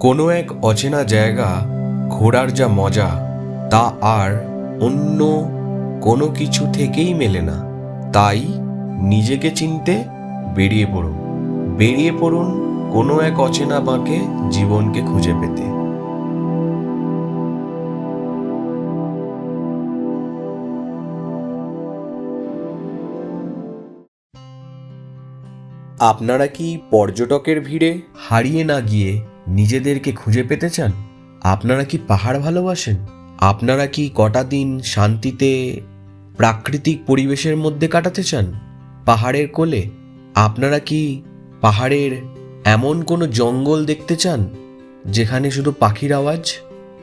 কোনো এক অচেনা জায়গা ঘোরার যা মজা তা আর অন্য কোনো কিছু থেকেই মেলে না। তাই নিজেকে চিনতে বেরিয়ে পড়ুন কোনো এক অচেনা বাঁকে জীবনকে খুঁজে পেতে। আপনারা কি পর্যটকের ভিড়ে হারিয়ে না গিয়ে নিজেদেরকে খুঁজে পেতে চান? আপনারা কি পাহাড় ভালোবাসেন? আপনারা কি কটা দিন শান্তিতে প্রাকৃতিক পরিবেশের মধ্যে কাটাতে চান পাহাড়ের কোলে? আপনারা কি পাহাড়ের এমন কোনো জঙ্গল দেখতে চান যেখানে শুধু পাখির আওয়াজ?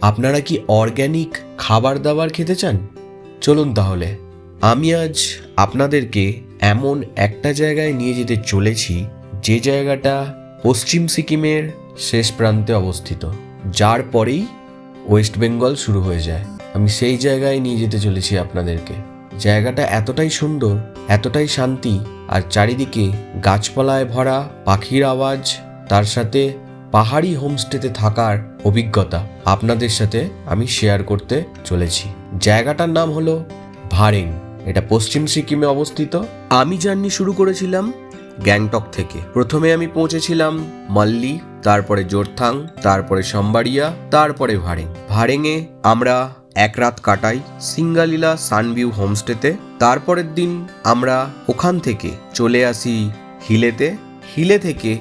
আপনারা কি অর্গ্যানিক খাবার দাবার খেতে চান? চলুন তাহলে আমি আজ আপনাদেরকে এমন একটা জায়গায় নিয়ে যেতে চলেছি যে জায়গাটা পশ্চিম সিকিমের শেষ প্রান্তে অবস্থিত, যার পরেই ওয়েস্ট বেঙ্গল শুরু হয়ে যায়। আমি সেই জায়গায় নিয়ে যেতে চলেছি আপনাদেরকে। জায়গাটা এতটাই সুন্দর, এতটাই শান্তি, আর চারিদিকে গাছপালায় ভরা, পাখির আওয়াজ, তার সাথে পাহাড়ি হোমস্টেতে থাকার অভিজ্ঞতা আপনাদের সাথে আমি শেয়ার করতে চলেছি। জায়গাটার নাম হলো ভারেং। এটা পশ্চিম সিকিমে অবস্থিত। আমি জার্নি শুরু করেছিলাম গ্যাংটক থেকে। প্রথমে আমি পৌঁছেছিলাম মাল্লি, তারপরে জোরথাং, তারপরে সম্বাড়িয়া, তারপরে ভারেং। ভারেংয়ে আমরা এক রাত কাটাই সিঙ্গালীলা সানভিউ হোমস্টেতে। তারপরের দিন আমরা ওখান থেকে চলে আসি হিলেতে। হিলে থেকে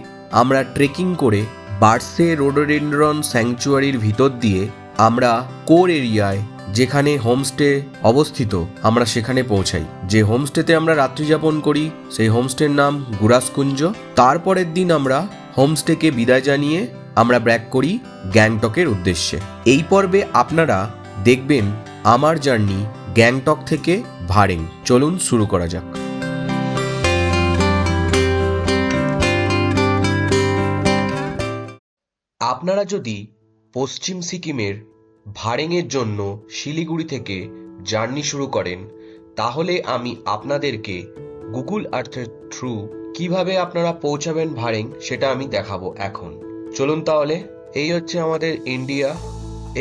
আমরা ট্রেকিং করে বার্সে রোডোডেনড্রন স্যাংচুয়ারির ভিতর দিয়ে আমরা কোর এরিয়ায়, যেখানে হোমস্টে অবস্থিত, আমরা সেখানে পৌঁছাই। যে হোমস্টেতে আমরা রাত্রিযাপন করি সেই হোমস্টের নাম গুরাসকুঞ্জ। তারপরের দিন আমরা হোমস্টেকে বিদায় জানিয়ে আমরা ব্যাক করি গ্যাংটকের উদ্দেশ্যে। এই পর্বে আপনারা দেখবেন আমার জার্নি গ্যাংটক থেকে ভারেং। চলুন শুরু করা যাক। আপনারা যদি পশ্চিম সিকিমের ভারেংয়ের জন্য শিলিগুড়ি থেকে জার্নি শুরু করেন, তাহলে আমি আপনাদেরকে গুগল আর্থের থ্রু কিভাবে আপনারা পৌঁছাবেন ভারেং সেটা আমি দেখাবো এখন। চলুন তাহলে। এই হচ্ছে আমাদের ইন্ডিয়া,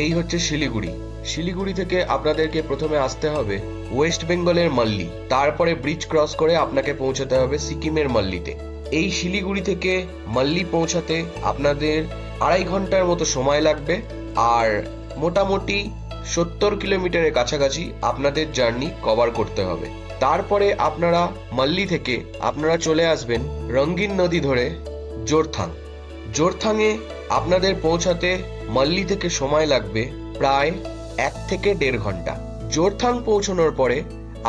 এই হচ্ছে শিলিগুড়ি। শিলিগুড়ি থেকে আপনাদেরকে প্রথমে আসতে হবে ওয়েস্ট বেঙ্গলের মাল্লি, তারপরে ব্রিজ ক্রস করে আপনাকে পৌঁছাতে হবে সিকিমের মাল্লিতে। এই শিলিগুড়ি থেকে মাল্লি পৌঁছাতে আপনাদের 2.5 ঘন্টার মতো সময় লাগবে, আর মোটামুটি 70 কিলোমিটারের কাছাকাছি আপনাদের জার্নি কভার করতে হবে। তারপরে আপনারা মাল্লি থেকে আপনারা চলে আসবেন রঙ্গিন নদী ধরে জোরথাং। জোরথাংয়ে আপনাদের পৌঁছাতে মাল্লি থেকে সময় লাগবে প্রায় 1 থেকে 1.5 ঘন্টা। জোরথাং পৌঁছানোর পরে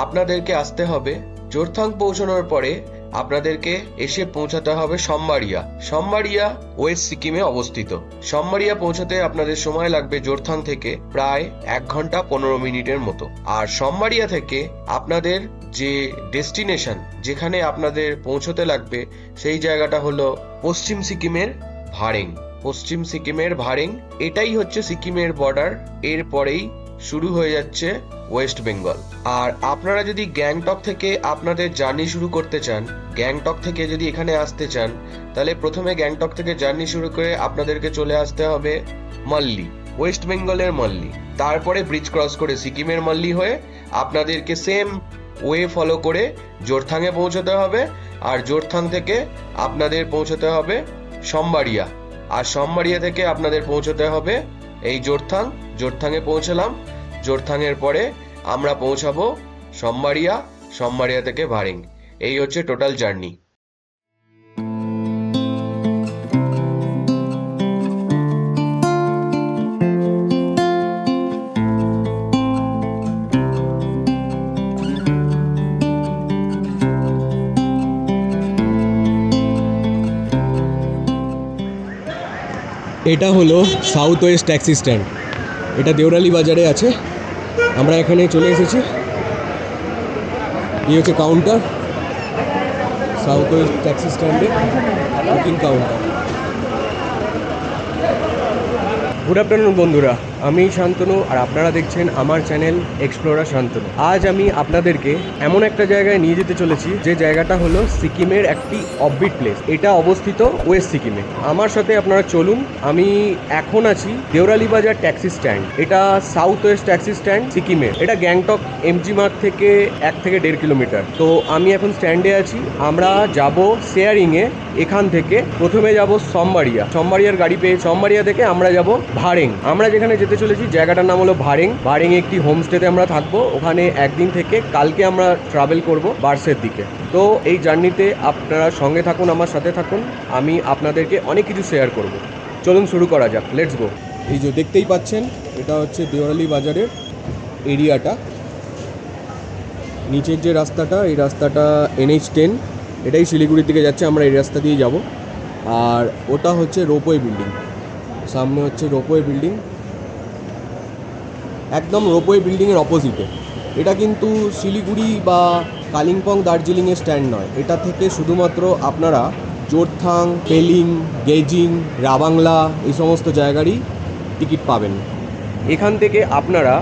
আপনাদেরকে আসতে হবে, জোরথাং পৌঁছানোর পরে আপনাদেরকে এসে পৌঁছাতে হবে সম্বাড়িয়া। সম্বাড়িয়া ওয়েস্ট সিকিমে অবস্থিত। সম্বাড়িয়া পৌঁছাতে আপনাদের সময় লাগবে জোরথাং থেকে প্রায় 1 ঘন্টা 15 মিনিটের মতো। আর সম্বাড়িয়া থেকে আপনাদের যে ডেস্টিনেশন, যেখানে আপনাদের পৌঁছতে লাগবে, সেই জায়গাটা হলো পশ্চিম সিকিমের ভারেং। পশ্চিম সিকিমের ভারেং, এটাই হচ্ছে সিকিমের বর্ডার। এরপরেই শুরু হয়ে যাচ্ছে ওয়েস্ট বেঙ্গল। আর আপনারা যদি গ্যাংটক থেকে আপনাদের জার্নি শুরু করতে চান, গ্যাংটক থেকে যদি এখানে আসতে চান, তাহলে প্রথমে গ্যাংটক থেকে জার্নি শুরু করে আপনাদেরকে চলে আসতে হবে মাল্লি, ওয়েস্ট বেঙ্গলের মাল্লি। তারপরে ব্রিজ ক্রস করে সিকিমের মাল্লি হয়ে আপনাদেরকে সেম ওয়ে ফলো করে জোরথাংয়ে পৌঁছতে হবে। আর জোরথাং থেকে আপনাদের পৌঁছতে হবে সম্বাড়িয়া, আর সম্বাড়িয়া থেকে আপনাদের পৌঁছতে হবে এই জোরথাং। জোরথাংয়ে পৌঁছলাম, জোরথাংয়ের পরে আমরা পৌঁছাবো সম্বাড়িয়া, সম্বাড়িয়া থেকে ভারেং। এই হচ্ছে টোটাল জার্নি। এটা হলো সাউথ ওয়েস্ট ট্যাক্সি স্ট্যান্ড। এটা দেওরালি বাজারে আছে। আমরা এখানে চলে এসেছি। এই হচ্ছে কাউন্টার, সাউথ ওয়েস্ট ট্যাক্সি স্ট্যান্ডে বুকিং কাউন্টার। গুড আফটারনুন বন্ধুরা, আমি শান্তনু আর আপনারা দেখছেন আমার চ্যানেল এক্সপ্লোরার শান্তনু। আজ আমি আপনাদেরকে এমন একটা জায়গায় নিয়ে যেতে চলেছি যে জায়গাটা হলো সিকিমের একটি অফবিট প্লেস। এটা অবস্থিত ওয়েস্ট সিকিমে। আমার সাথে আপনারা চলুন। আমি এখন আছি দেওরালি বাজার ট্যাক্সি স্ট্যান্ড। এটা সাউথ ওয়েস্ট ট্যাক্সি স্ট্যান্ড সিকিমের। এটা গ্যাংটক এমজি মার্গ থেকে 1 থেকে 1.5 কিলোমিটার। তো আমি এখন স্ট্যান্ডে আছি। আমরা যাব শেয়ারিংয়ে। এখান থেকে প্রথমে যাব সোমবাড়িয়ার গাড়ি পেয়ে সোমবাড়িয়া থেকে আমরা যাব ভাড়েং। আমরা যেখানে যেতে চলেছি জায়গাটার নাম হলো ভাড়েং। ভাড়েং একটি হোমস্টেতে আমরা থাকবো। ওখানে একদিন থেকে কালকে আমরা ট্রাভেল করব বার্সের দিকে। তো এই জার্নিতে আপনারা সঙ্গে থাকুন, আমার সাথে থাকুন। আমি আপনাদেরকে অনেক কিছু শেয়ার করব। চলুন শুরু করা যাক, লেটস গো। এই যে দেখতেই পাচ্ছেন, এটা হচ্ছে দেওরালি বাজারের এরিয়াটা। নিচের যে রাস্তাটা, এই রাস্তাটা NH10, এটাই শিলিগুড়ির দিকে যাচ্ছে। আমরা এই রাস্তা দিয়ে যাব। আর ওটা হচ্ছে রোপওয়ে বিল্ডিং। সামনে হচ্ছে রোপওয়ে বিল্ডিং, একদম রোপওয়ে বিল্ডিংয়ের অপোজিটে। এটা কিন্তু শিলিগুড়ি বা কালিম্পং দার্জিলিংয়ের স্ট্যান্ড নয়। এটা থেকে শুধুমাত্র আপনারা জোরথাং, পেলিং, গেজিং, রাবাংলা এই সমস্ত জায়গারই টিকিট পাবেন। এখান থেকে আপনারা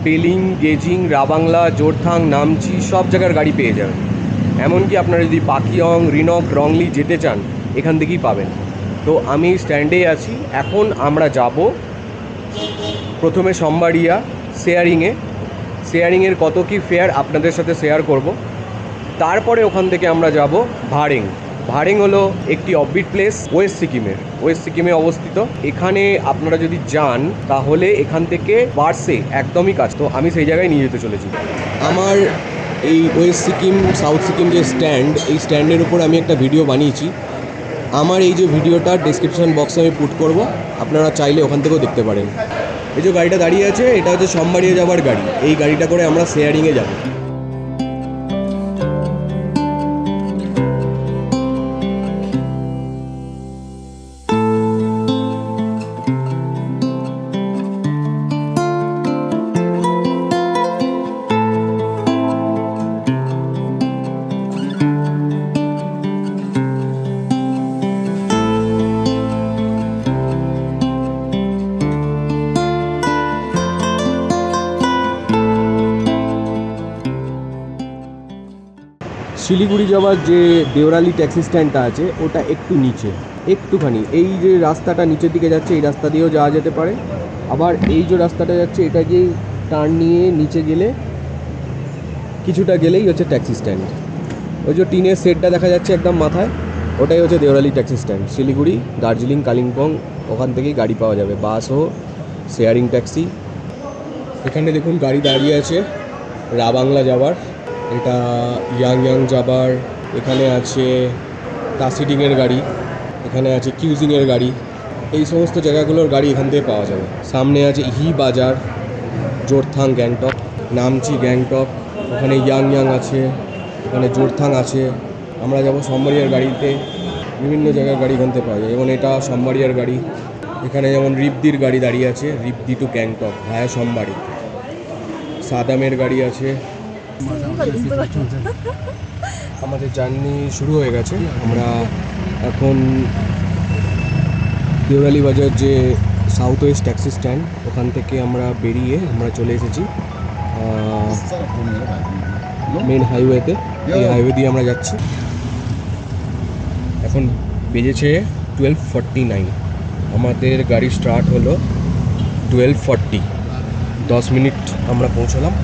পেলিং, গেজিং, রাবাংলা, জোরথাং, নামচি সব জায়গার গাড়ি পেয়ে যাবেন। এমনকি আপনারা যদি পাখিয়ং, রিনক, রংলি যেতে চান এখান থেকেই পাবেন। তো আমি স্ট্যান্ডেই আছি। এখন আমরা যাব প্রথমে সোমবাড়িয়া শেয়ারিংয়ের কত কী ফেয়ার আপনাদের সাথে শেয়ার করব। তারপরে ওখান থেকে আমরা যাব ভাড়েং হলো একটি অফবিট প্লেস ওয়েস্ট সিকিমে অবস্থিত। এখানে আপনারা যদি যান তাহলে এখান থেকে বার্সে একদমই কাছে। তো আমি সেই জায়গায় নিয়ে যেতে চলেছি। আমার এই ওয়েস্ট সিকিম সাউথ সিকিম যে স্ট্যান্ড, এই স্ট্যান্ডের উপর আমি একটা ভিডিও বানিয়েছি। আমার এই যে ভিডিওটা ডেসক্রিপশন বক্সে আমি পুট করব, আপনারা চাইলে ওখান থেকেও দেখতে পারেন। এই যে গাড়িটা দাঁড়িয়ে আছে, এটা হচ্ছে সোমবাড়িয়া যাওয়ার গাড়ি। এই গাড়িটা করে আমরা শেয়ারিংয়ে যাব। শিলিগুড়ি যাওয়ার যে দেওরালি ট্যাক্সি স্ট্যান্ডটা আছে ওটা একটু নিচে, একটুখানি। এই যে রাস্তাটা নিচের দিকে যাচ্ছে এই রাস্তা দিয়েও যাওয়া যেতে পারে। আবার এই যে রাস্তাটা যাচ্ছে এটা যে টার্ন নিয়ে নিচে গেলে কিছুটা গেলেই হচ্ছে ট্যাক্সি স্ট্যান্ড। ওই যে টিনের সেটটা দেখা যাচ্ছে একদম মাথায়, ওটাই হচ্ছে দেওরালি ট্যাক্সি স্ট্যান্ড। শিলিগুড়ি, দার্জিলিং, কালিম্পং ওখান থেকেই গাড়ি পাওয়া যাবে, বাস ও শেয়ারিং ট্যাক্সি। এখানে দেখুন গাড়ি দাঁড়িয়ে আছে রাবাংলা যাওয়ার, এটা ইয়াং যাবার। এখানে আছে তাসিডিংয়ের গাড়ি, এখানে আছে কিউজিংয়ের গাড়ি। এই সমস্ত জায়গাগুলোর গাড়ি এখান থেকে পাওয়া যাবে। সামনে আছে ইহি বাজার, জোরথাং গ্যাংটক, নামচি গ্যাংটক, ওখানে ইয়াং আছে, ওখানে জোরথাং আছে। আমরা যাব সোমবাড়িয়ার গাড়িতে। বিভিন্ন জায়গার গাড়ি এখান থেকে পাওয়া যায়। যেমন এটা সোমবাড়িয়ার গাড়ি। এখানে যেমন রিপদির গাড়ি দাঁড়িয়ে আছে, রিপদি টু গ্যাংটক ভায়া সোমবাড়ি। সাদামের গাড়ি আছে। আমাদের জার্নি শুরু হয়ে গেছে। আমরা এখন দেওরালি বাজার যে সাউথ ওয়েস্ট ট্যাক্সি স্ট্যান্ড ওখান থেকে আমরা বেরিয়ে আমরা চলে এসেছি মেন হাইওয়েতে। এই হাইওয়ে দিয়ে আমরা যাচ্ছি। এখন বেজেছে 12:49। আমাদের গাড়ি স্টার্ট হলো 12:40। 10 মিনিট আমরা পৌঁছলাম।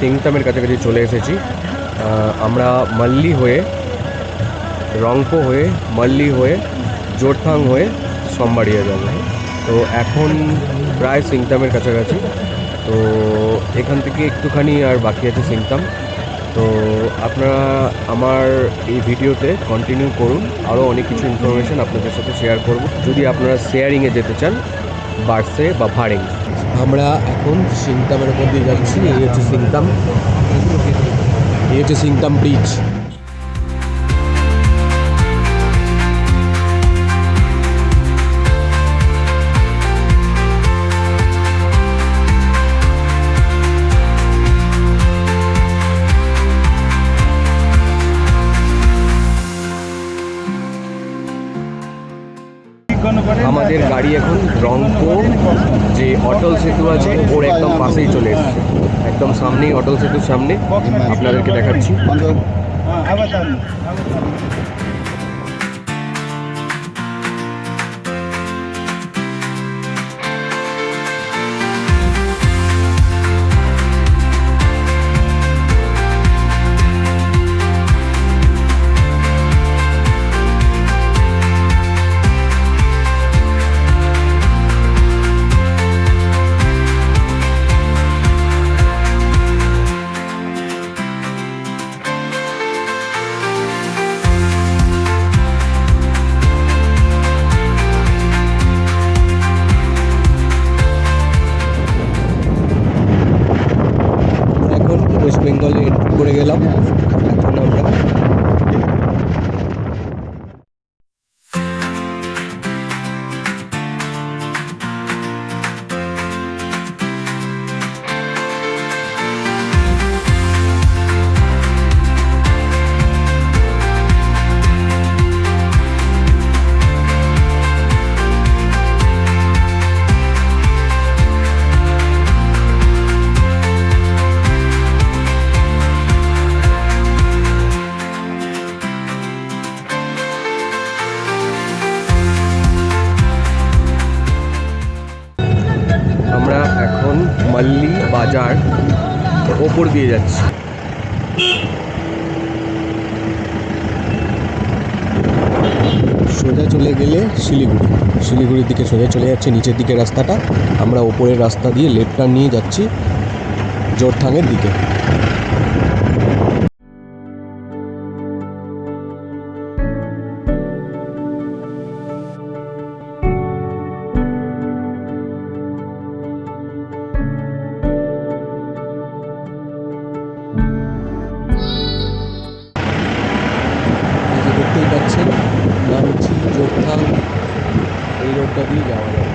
সিংতামের কাছাকাছি চলে এসেছি। আমরা মাল্লি হয়ে, রংপো হয়ে, মাল্লি হয়ে, জোরথাং হয়ে সোমবাড়িয়া যাব। তো এখন প্রায় সিংতামের কাছাকাছি। তো এখান থেকে একটুখানি আর বাকি আছে সিংতাম। তো আপনারা আমার এই ভিডিওতে কন্টিনিউ করুন, আরও অনেক কিছু ইনফরমেশন আপনাদের সাথে শেয়ার করব যদি আপনারা শেয়ারিংয়ে যেতে চান, বার্সে বা ভাড়েং। আমরা এখন সিংতামের উপর দিয়ে যাচ্ছি। এই হচ্ছে সিংতাম, এই হচ্ছে সিংতাম ব্রিজ। আমাদের গাড়ি এখন রংপো যে অটল সেতু আছে ওর একদম পাশেই চলে এসেছে, একদম সামনেই, অটল সেতুর সামনে। আপনাদেরকে দেখাচ্ছি। এখন ওয়েস্ট বেঙ্গলে এন্ট্রি করে গেলাম। এখন আমরা এখন মাল্লি বাজার ওপর দিয়ে যাচ্ছি। সোজা চলে গেলে শিলিগুড়ি, শিলিগুড়ির দিকে সোজা চলে যাচ্ছে নিচের দিকে রাস্তাটা। আমরা ওপরের রাস্তা দিয়ে লেফট টার্ন নিয়ে যাচ্ছি জোরথাংয়ের দিকে। দেখতেই পাচ্ছেন নামছি জোরথাং, এই রোডটা দিয়ে যাওয়া যাবে।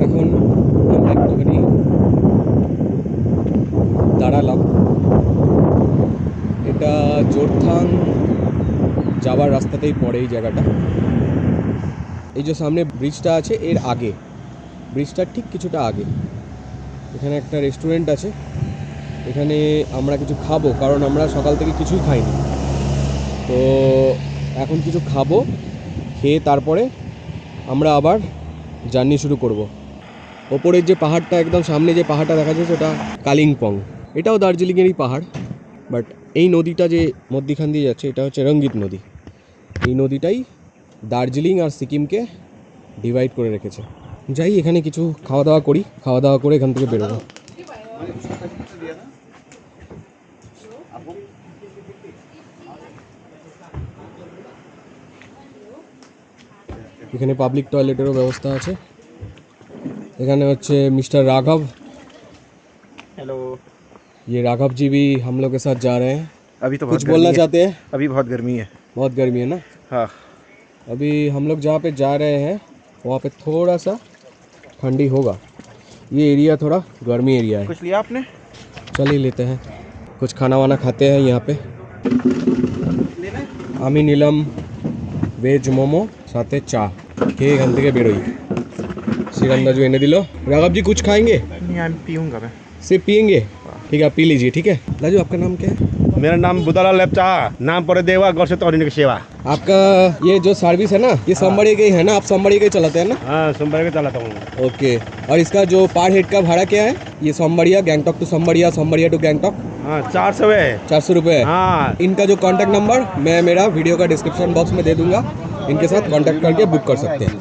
এখন আমরা একটুখানি দাঁড়ালাম। এটা জোরথাং যাওয়ার রাস্তাতেই পড়ে এই জায়গাটা। এই যে সামনে ব্রিজটা আছে এর আগে, ব্রিজটার ঠিক কিছুটা আগে এখানে একটা রেস্টুরেন্ট আছে। এখানে আমরা কিছু খাবো, কারণ আমরা সকাল থেকে কিছুই খাইনি। তো এখন কিছু খাবো, খেয়ে তারপরে আমরা আবার জার্নি শুরু করব। ওপরের যে পাহাড়টা, একদম সামনে যে পাহাড়টা দেখা যাচ্ছে ওটা কালিম্পং। এটাও দার্জিলিংয়েরই পাহাড়, বাট এই নদীটা যে মধ্যিখান দিয়ে যাচ্ছে এটা হচ্ছে রঙ্গিত নদী। এই নদীটাই দার্জিলিং আর সিকিমকে ডিভাইড করে রেখেছে। যাই, এখানে কিছু খাওয়া দাওয়া করি, খাওয়া দাওয়া করে এখান থেকে বেরোবো। এখানে পাবলিক টয়লেটেরও ব্যবস্থা আছে। এখানে হচ্ছে मिस्टर राघव। हेलो। ये राघव जी भी हम लोग के साथ जा रहे हैं। अभी तो कुछ बोलना चाहते हैं? अभी बहुत गर्मी है। बहुत गर्मी है ना। हाँ, अभी हम लोग जहाँ पे जा रहे हैं वहाँ पे थोड़ा सा ठंडी होगा। ये एरिया थोड़ा गर्मी एरिया है। कुछ लिया आपने? चलिए लेते हैं, कुछ खाना वाना खाते हैं यहाँ पे। আমি নিলাম ভেজ মোমো সাথে চা, খেয়ে এখান থেকে বেরোই। सिरंदाजू एने दिलो। राघव जी कुछ खाएंगे? नहीं, पीऊँगा मैं। सिर्फ पियेंगे? ठीक है, आप पी लीजिए। ठीक है लाजू, आपका नाम क्या है? मेरा नाम बुदाला लेप्चा, नाम पर देवा गौर से तौरीने की सेवा। आपका ये जो सर्विस है ना, ये सोमवारी का ही है ना? आप सोमवारी का ही चलाते हैं ना? हाँ, सोमवार के चलाता हूँ। ओके। और इसका जो पर हेड का भाड़ा क्या है? ये सोमवारिया गैंगटॉक टू सोमवारिया, सोमवारिया टू गैंगटॉक? हाँ, 400 है। 400 रुपये है। हाँ, इनका जो कांटेक्ट नंबर मैं मेरा वीडियो का डिस्क्रिप्शन बॉक्स में दे दूंगा, इनके साथ कांटेक्ट करके बुक कर सकते हैं।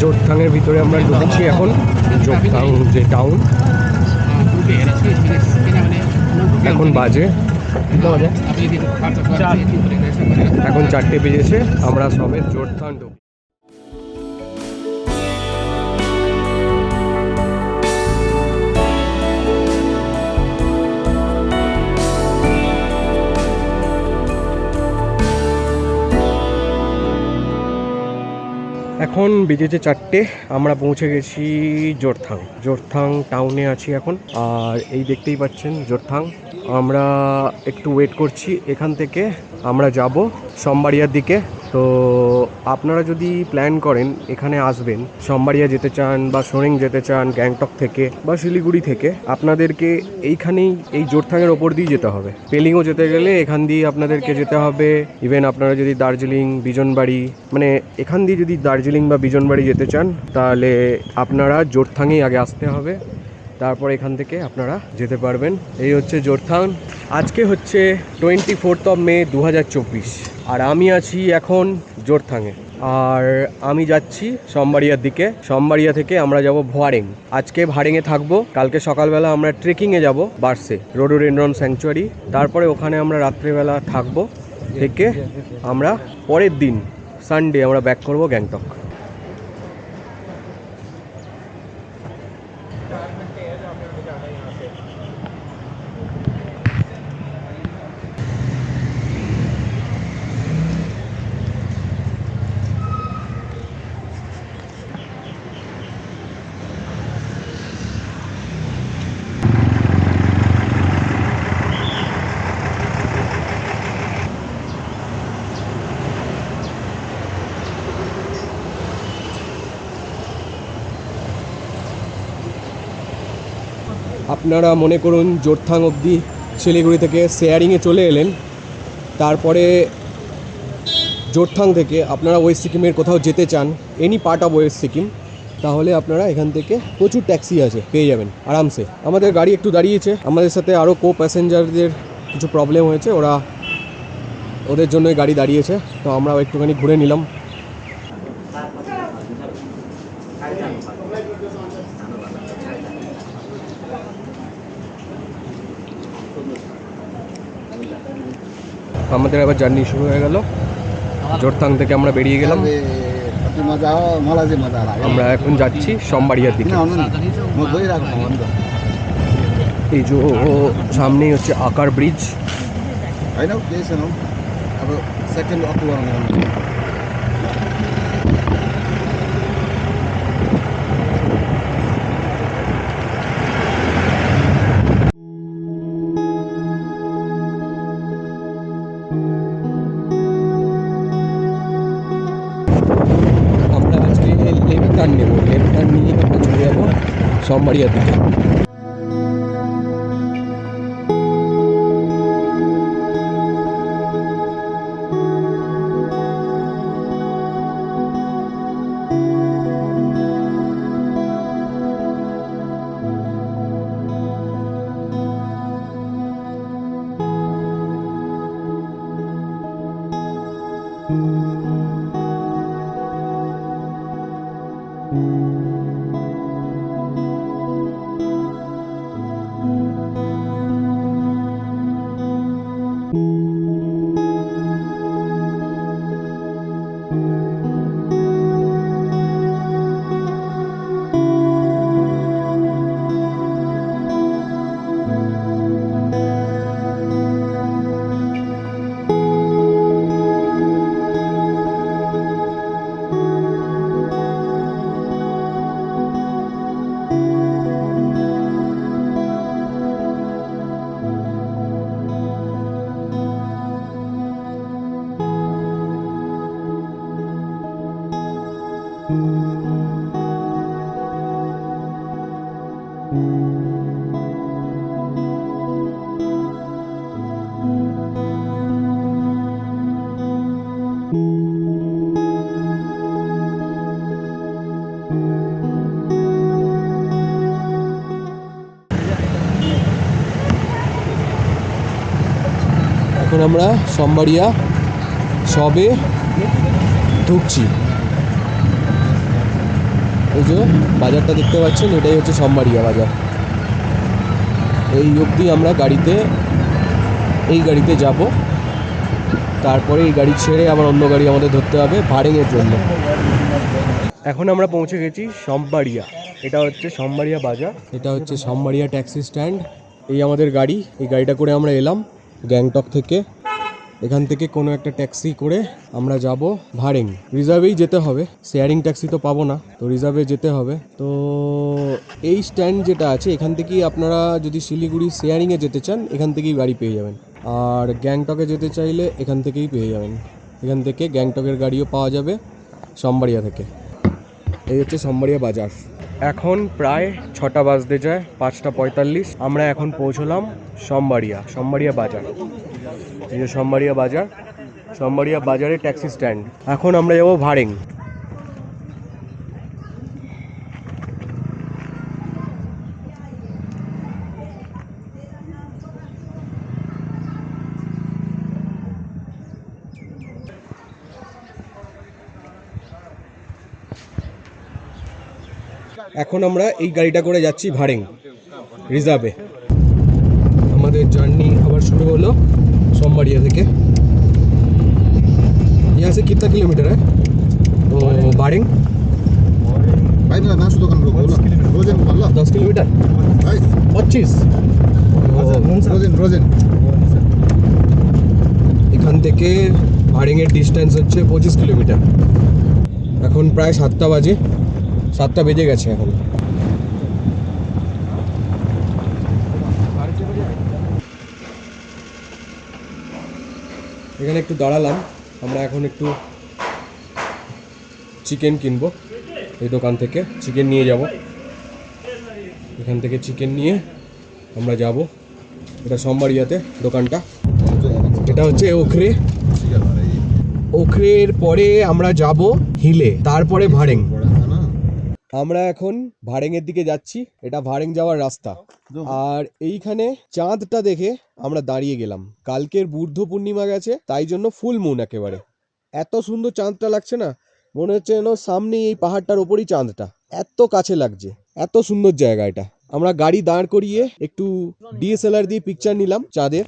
জোরথাংয়ের ভিতরে আমরা ঢুকছি এখন। জোরথাং যে টাউন, এখন বাজে এখন 4টে বেজেছে। আমরা সবে জোরথাং ঢুকি। এখন বেজেছে 4টে, আমরা পৌঁছে গেছি জোরথাং। জোরথাং টাউনে আছি এখন। আর এই দেখতেই পাচ্ছেন জোরথাং। আমরা একটু ওয়েট করছি। এখান থেকে আমরা যাব সোমবারিয়ার দিকে। তো আপনারা যদি প্ল্যান করেন এখানে আসবেন, সোমবারিয়া যেতে চান বা সোরেং যেতে চান গ্যাংটক থেকে বা শিলিগুড়ি থেকে, আপনাদেরকে এইখানেই এই জোরথাংয়ের ওপর দিয়ে যেতে হবে। পেলিংও যেতে গেলে এখান দিয়ে আপনাদেরকে যেতে হবে। ইভেন আপনারা যদি দার্জিলিং, বিজনবাড়ি, মানে এখান দিয়ে যদি দার্জিলিং বা বিজনবাড়ি যেতে চান তাহলে আপনারা জোরথাংয়েই আগে আসতে হবে, তারপর এখান থেকে আপনারা যেতে পারবেন। এই হচ্ছে জোরথাং। আজকে হচ্ছে 24 মে 2024, আর আমি আছি এখন জোরথাংয়ে। আর আমি যাচ্ছি সোমবারিয়ার দিকে। সোমবারিয়া থেকে আমরা যাব ভারেং। আজকে ভারেংয়ে থাকবো, কালকে সকালবেলা আমরা ট্রেকিংয়ে যাব বার্সে, রোডোডেনড্রন স্যাংচুয়ারি। তারপরে ওখানে আমরা রাত্রেবেলা থাকবো, থেকে আমরা পরের দিন সানডে আমরা ব্যাক করব গ্যাংটক। আপনারা মনে করুন জোরথাং অবধি শিলিগুড়ি থেকে শেয়ারিংয়ে চলে এলেন, তারপরে জোরথাং থেকে আপনারা ওয়েস্ট সিকিমের কোথাও যেতে চান, any part of West Sikkim, তাহলে আপনারা এখান থেকে প্রচুর ট্যাক্সি আছে, পেয়ে যাবেন আরামসে। আমাদের গাড়ি একটু দাঁড়িয়েছে, আমাদের সাথে আরও প্যাসেঞ্জারদের কিছু প্রবলেম হয়েছে, ওদের জন্যই গাড়ি দাঁড়িয়েছে। তো আমরাও একটুখানি ঘুরে নিলাম। আমাদের আবার জার্নি শুরু হয়ে গেল। জোরথাং থেকে আমরা বেরিয়ে গেলাম। আমরা এখন যাচ্ছি সোমবারিয়ার দিকে। এই যে সামনেই হচ্ছে আকার ব্রিজ। আমরা আজকে লেফট টার্ন নেব, লেফট টার্ন নিয়ে আমরা চলে যাবো সোমবারিয়ার দিকে। এখন আমরা সোমবাড়িয়া সবে ঢুকছি। এই যে বাজারটা দেখতে পাচ্ছেন, এটাই হচ্ছে সোমবাড়িয়া বাজার। এই অবধি আমরা এই গাড়িতে যাব, তারপরে এই গাড়ি ছেড়ে আবার অন্য গাড়ি আমাদের ধরতে হবে ভাড়েঙের জন্য। এখন আমরা পৌঁছে গেছি সোমবাড়িয়া। এটা হচ্ছে সোমবাড়িয়া বাজার, এটা হচ্ছে সোমবাড়িয়া ট্যাক্সি স্ট্যান্ড। এই আমাদের গাড়ি, এই গাড়িটা করে আমরা এলাম গ্যাংটক থেকে। এখান থেকে কোনো একটা ট্যাক্সি করে আমরা যাব ভাড়েং। রিজার্ভেই যেতে হবে, শেয়ারিং ট্যাক্সি তো পাবো না, তো রিজার্ভে যেতে হবে। তো এই স্ট্যান্ড যেটা আছে, এখান থেকেই আপনারা যদি শিলিগুড়ি শেয়ারিংয়ে যেতে চান, এখান থেকেই গাড়ি পেয়ে যাবেন। আর গ্যাংটকে যেতে চাইলে এখান থেকেই পেয়ে যাবেন। এখান থেকে গ্যাংটকের গাড়িও পাওয়া যাবে সোমবাড়িয়া থেকে। এই হচ্ছে সোমবাড়িয়া বাজার। এখন প্রায় 6টা বাজতে যায়, 5:45। আমরা এখন পৌঁছলাম সোমবাড়িয়া বাজার। এই যে সোমবাড়িয়া বাজারে ট্যাক্সি স্ট্যান্ড। এখন আমরা যাবো ভাড়েং। এখন আমরা এই গাড়িটা করে যাচ্ছি ভাড়েং রিজার্ভে। আমাদের জার্নি আবার শুরু হলো सोमवाड़िया থেকে। यहाँ से कितना किलोमीटर है तो भाड़ेंग? भाई ना नाशु दोकान रोजन भल्ला 10 किलोमीटर भाई 25 रोजन এখান থেকে ভাড়েঙের ডিস্টেন্স হচ্ছে 25 কিলোমিটার। এখন প্রায় 7টা বাজে, 7টা বেজে গেছে এখন। এখানে একটু দাঁড়ালাম, আমরা এখন একটু চিকেন কিনবো। এই দোকান থেকে চিকেন নিয়ে যাব। এখান থেকে চিকেন নিয়ে আমরা যাব, এটা সোমবাড়িয়াতে দোকানটা। এটা হচ্ছে ওখরের পরে আমরা যাব হিলে, তারপরে ভাড়েং। আমরা এখন ভাড়েংয়ের দিকে যাচ্ছি, এটা ভাড়েং যাওয়ার রাস্তা। আর এইখানে চাঁদটা দেখে আমরা দাঁড়িয়ে গেলাম। কালকের বুদ্ধ পূর্ণিমা গেছে, তাই জন্য ফুল মুন একেবারে। এত সুন্দর চাঁদটা লাগছে না, মনে হচ্ছে যেন সামনে এই পাহাড়টার ওপরই চাঁদটা, এত কাছে লাগছে। এত সুন্দর জায়গা এটা। আমরা গাড়ি দাঁড় করিয়ে একটু DSLR দিয়ে পিকচার নিলাম চাঁদের।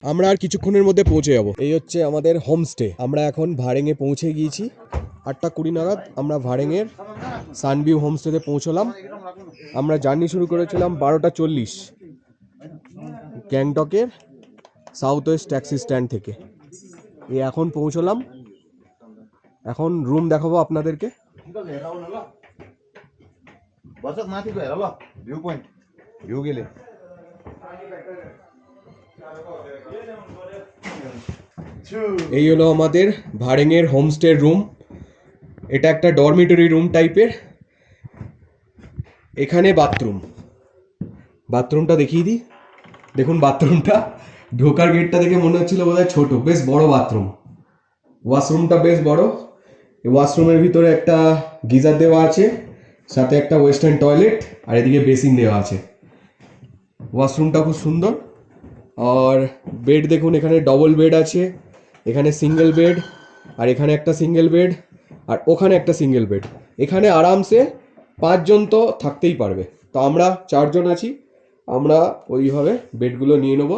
আমরা আর কিছুক্ষণের মধ্যে পৌঁছে যাব। এই হচ্ছে আমাদের হোমস্টে। আমরা এখন ভাড়েঙে পৌঁছে গিয়েছি। 8:20 নাগাদ আমরা ভাড়েঙের সানভিউ হোমস্টেতে পৌঁছলাম। আমরা জার্নি শুরু করেছিলাম 12:40 গ্যাংটকের সাউথ ওয়েস্ট ট্যাক্সি স্ট্যান্ড থেকে। এই এখন পৌঁছলাম, এখন রুম দেখাবো আপনাদেরকে। এই হলো আমাদের ভাড়েঙের হোমস্টের রুম। এটা একটা ডরমিটরি রুম টাইপের। এখানে বাথরুমটা দেখিয়ে দিই। দেখুন বাথরুমটা, ঢোকার গেটটা দেখে মনে হচ্ছিল বোধহয় ছোট, বেশ বড় বাথরুম। ওয়াশরুমটা বেশ বড়। এই ওয়াশরুমের ভিতরে একটা গিজার দেওয়া আছে, সাথে একটা ওয়েস্টার্ন টয়লেট, আর এদিকে বেসিন দেওয়া আছে। ওয়াশরুমটা খুব সুন্দর। আর বেড দেখুন, এখানে ডবল বেড আছে, এখানে সিঙ্গেল বেড, আর এখানে একটা সিঙ্গেল বেড, আর ওখানে একটা সিঙ্গেল বেড। এখানে আরামসে 5 জন তো থাকতেই পারবে। তো আমরা 4 জন আছি, আমরা ওইভাবে বেডগুলো নিয়ে নেবো।